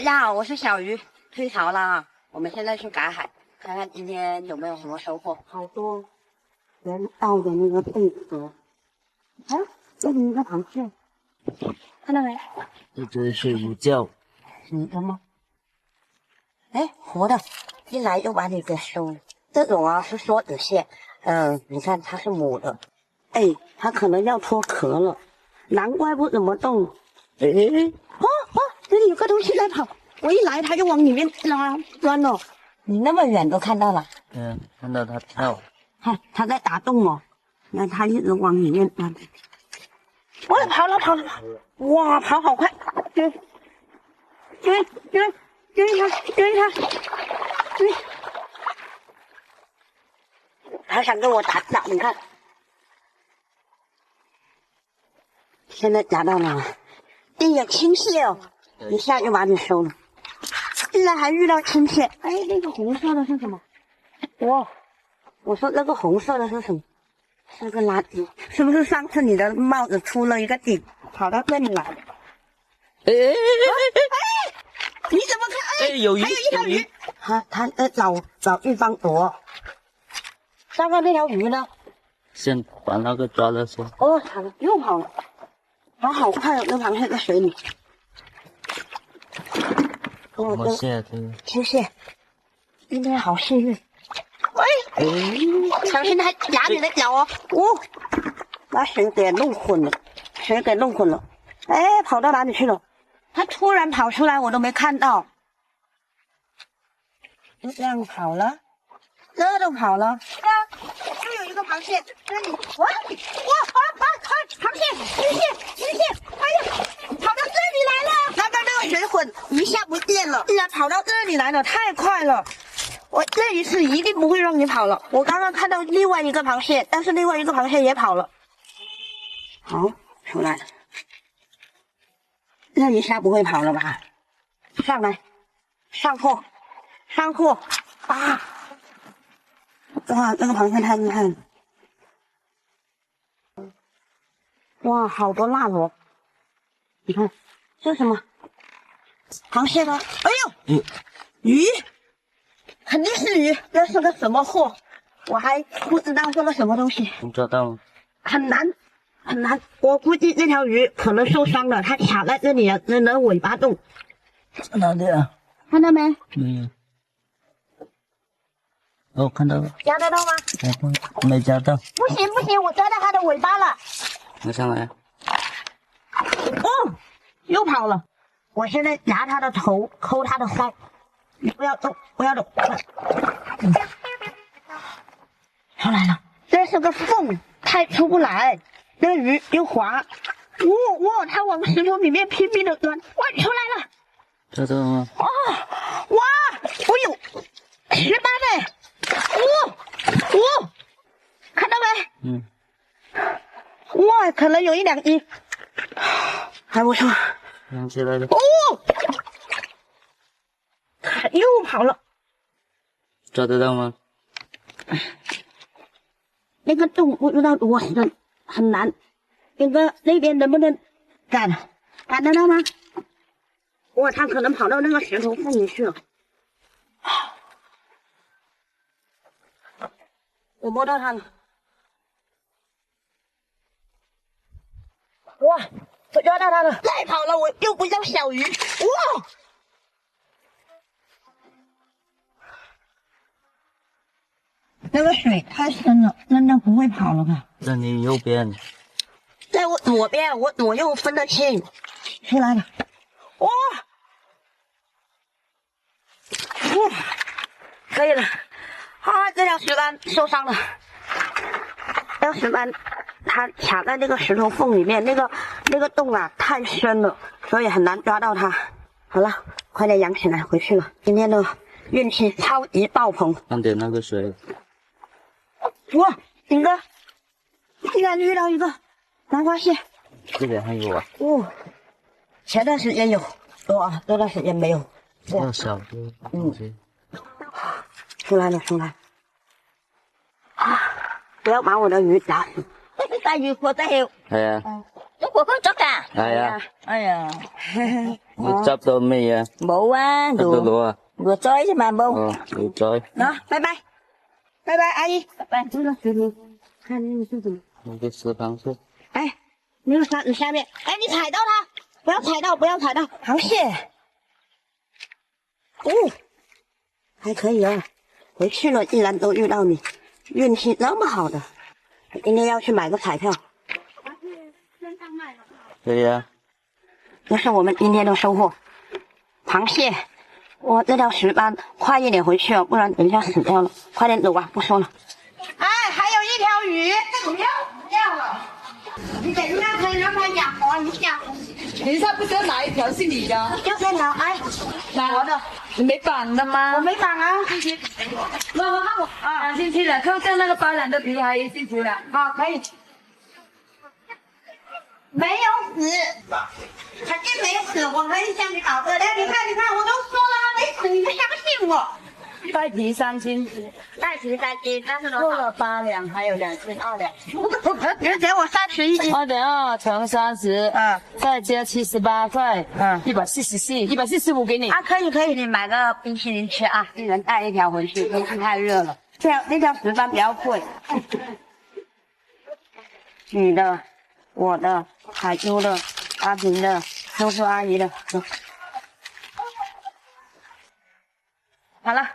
大家好，我是小鱼，退潮了啊！我们现在去赶海，看看今天有没有什么收获。好多人倒的那个贝壳，啊，这里一个螃蟹，看到没？这只是鱼叫，是一个吗？哎，活的，一来就把你给收了。这种啊是梭子蟹，你看它是母的，哎，它可能要脱壳了，难怪不怎么动。哎，这里有个东西在跑，我一来它就往里面钻了。你那么远都看到了？看到它跳，看它在打洞哦，那它一直往里面钻。哇，跑了！哇，跑好快！追它！他想跟我打，你看，现在夹到了，有青蟹哦，一下就把你收了。现在还遇到青蟹，哎，那个红色的是什么？哇，我说那个红色的是什么？是个垃圾，是不是上次你的帽子出了一个顶，跑到这里来？哎，你怎么看？哎，有鱼，还有一条鱼，他找地方躲。上面那条鱼呢？先把那个抓了先。哦，惨了，又跑了，跑好快哦，那螃蟹在水里。我蟹这个青蟹，今天好幸运。喂，小心它夹你的脚哦！把水给弄混了，哎，跑到哪里去了？它突然跑出来，我都没看到。就这样跑了，这都跑了。就有一个螃蟹，这里，螃蟹，青蟹，哎呀，跑到这里来了！刚刚那个水混一下不见了，竟然跑到这里来了，太快了！我这一次一定不会让你跑了。我刚刚看到另外一个螃蟹，但是另外一个螃蟹也跑了。好，出来了，这一下不会跑了吧？上来，上货啊！哇，这个螃蟹太厉害了！哇，好多辣螺！你看，这是什么？螃蟹吗？哎呦，鱼，肯定是鱼，这是个什么货？我还不知道是个什么东西。能抓到吗？很难，我估计这条鱼可能受伤了，它卡在这里了，只能尾巴动。哪里啊？看到没？没有。哦，看到了。夹得到吗？没夹到。不行，我抓到它的尾巴了。拿上来。哦，又跑了。我现在夹它的头，抠它的腮。你不要动。出来了，这是个缝，它出不来。那鱼又滑。哇，它往石头里面拼命的钻。哇，出来了。抓到了吗？哇，我有18嘞。看到没？哇，可能有1-2斤，还不错。养起来了。又跑了。抓得到吗？那个洞不知道多深，很难。那边能不能赶得到吗？哇，它可能跑到那个石头缝里去了。我摸到它了。哇，我抓到它了！再跑了，我又不叫小鱼。哇！那个水太深了，真的不会跑了吧？在你右边。在我左边，我左右分得清。出来了！哇！可以了。这条石斑受伤了。这条石斑它卡在那个石头缝里面，那个洞啊太深了，所以很难抓到它。好了，快点养起来，回去了。今天的运气超级爆棚。放点那个水。哇，顶哥，竟然遇到一个南瓜蟹。这边还有啊。前段时间有，这段时间没有。要小的。出来了。不要把我的鱼打死。带鱼貨真係，有哥哥捉㗎。係啊，哎呀，你執到未啊？冇啊，執到攞啊？我栽啫嘛，冇。哦，要栽。好，拜拜，拜拜，阿姨，拜拜。这个石头，看那个是什么？那个石螃蟹。哎，那个沙子下面，哎，你踩到它，不要踩到，不要踩到，螃蟹。哦，还可以哦，回去了竟然都遇到你，运气那么好的，今天要去买个彩票。对呀、这是我们今天的收获，螃蟹。我这条石斑快一点回去哦，不然等一下死掉了。快点走吧，不说了。哎，还有一条鱼，不要了。你等一下可以让它养活一下。等一下，不知道哪一条是你的？就这条，哎，我的，你没绑的吗？我没绑啊。我绑进去了，扣掉那个斑斓的皮还进去了。好，可以。没有死，肯定没死，我可以向你保证的。你看，我都说了他没死，你不相信我。带皮3斤，带皮3斤，但是扣了8两，还有2斤2两。你给我31斤。2.2乘30，再加78块，144，145给你。啊，可以，你买个冰淇淋吃啊，一人带一条回去，天气太热了。那条石斑比较贵。你的，我的，海珠的，阿平的，叔叔阿姨的，走。好了，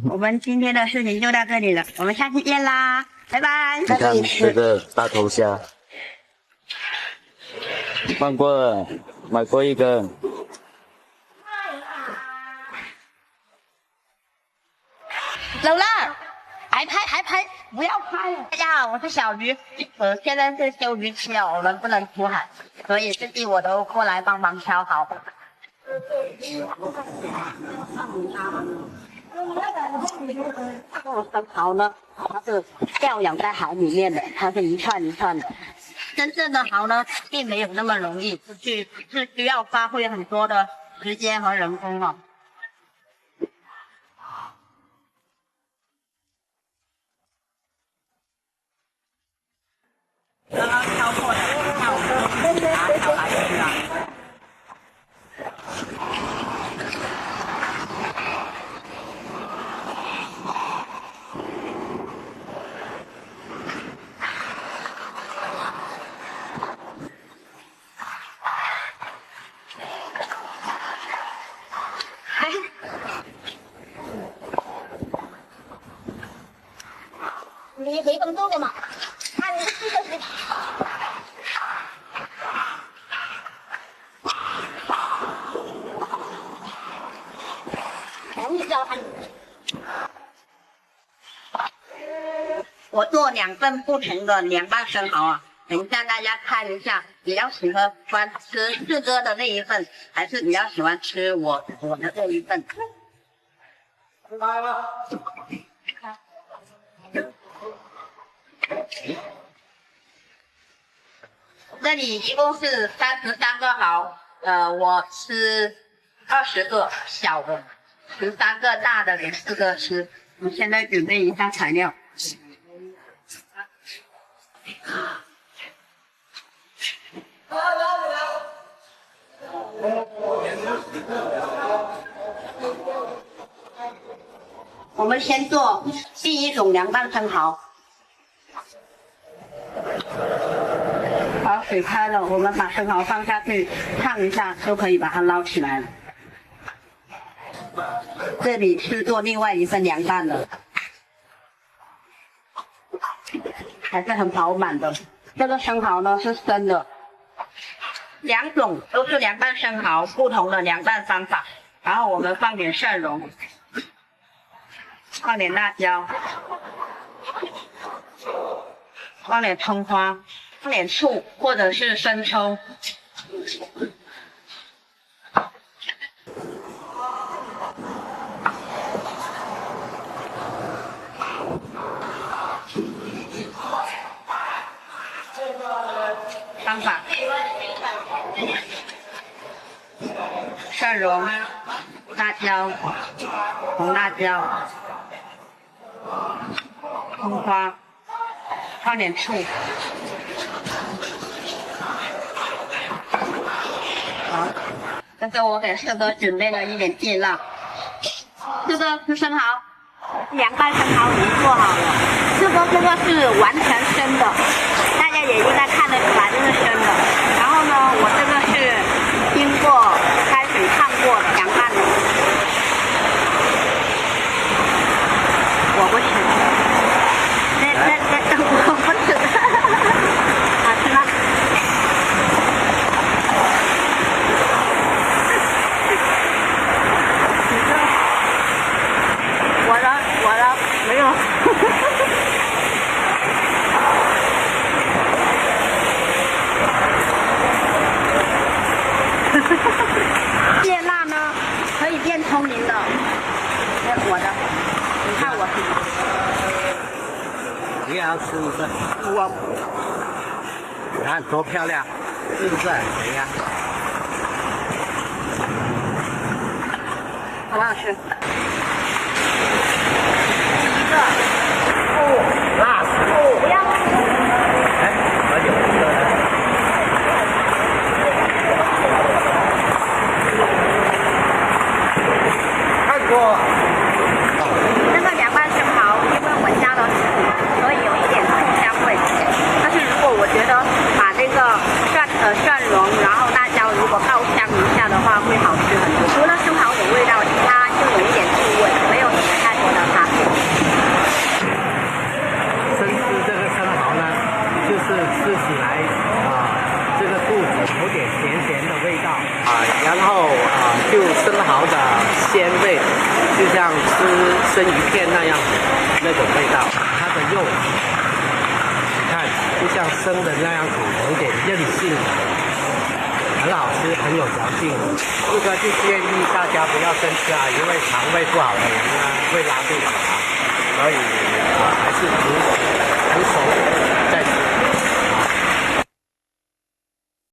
我们今天的视频就到这里了，我们下期见啦，拜拜。你看这个大头虾，放过了，买过一个。走了，还拍，不要拍了。大家好，我是小鱼，现在是休渔期了，我们不能出海，所以自己我都过来帮忙挑好。这种生蚝呢，它是调养在海里面的，它是一串一串的。真正的蚝呢，并没有那么容易，是需要花费很多的时间和人工哦。刚刚挑过的，看我们拿挑来吃啊。你没工作的嘛？看你这个是。我做2份不同的凉拌生蚝啊，等一下大家看一下，比较喜欢吃四哥的那一份，还是比较喜欢吃我的这一份？来了。这里一共是33个蚝，我吃20个小的，13个大的，连4个吃。我现在准备一下材料。我们先做第一种凉拌生蚝。好，水开了，我们把生蚝放下去烫一下，就可以把它捞起来了。这里是做另外一份凉拌的，还是很饱满的。这个生蚝呢是生的，2种都是凉拌生蚝，不同的凉拌方法。然后我们放点蒜蓉，放点辣椒，放点葱花，放点醋或者是生抽。方法：蒜蓉、辣椒、红辣椒、葱花，放点醋。好，这个我给四哥准备了一点芥辣。这个是生蚝，凉拌生蚝已经做好了。这个是完全生的，大家也应该看得出来这是生的。然后呢，我这个是经过开水烫过凉拌的。我不吃，我不吃，好吃吗？我的没有。芥辣呢可以变聪明的，我的，你看我你也要吃一个，我你看多漂亮，是不是？怎样？好不好吃？辣死！不要。哎，我有一个呢。看过。这个凉拌生蚝，因为我加了醋，所以有一点醋香味。但是如果我觉得把这个蒜蓉，然后辣椒如果爆香一下的话，会好吃很多。除了生蚝有味道，其他就有一点醋味，没有什么太多的差别。生吃这个生蚝呢，就是吃起来这个肚子有点咸咸的味道然后就生蚝的鲜味，就像吃生鱼片那样那种味道。它的肉，你看就像生的那样子，有点韧性，很好吃，很有嚼劲。这个就建议大家不要生吃因为肠胃不好的人呢会拉肚子所以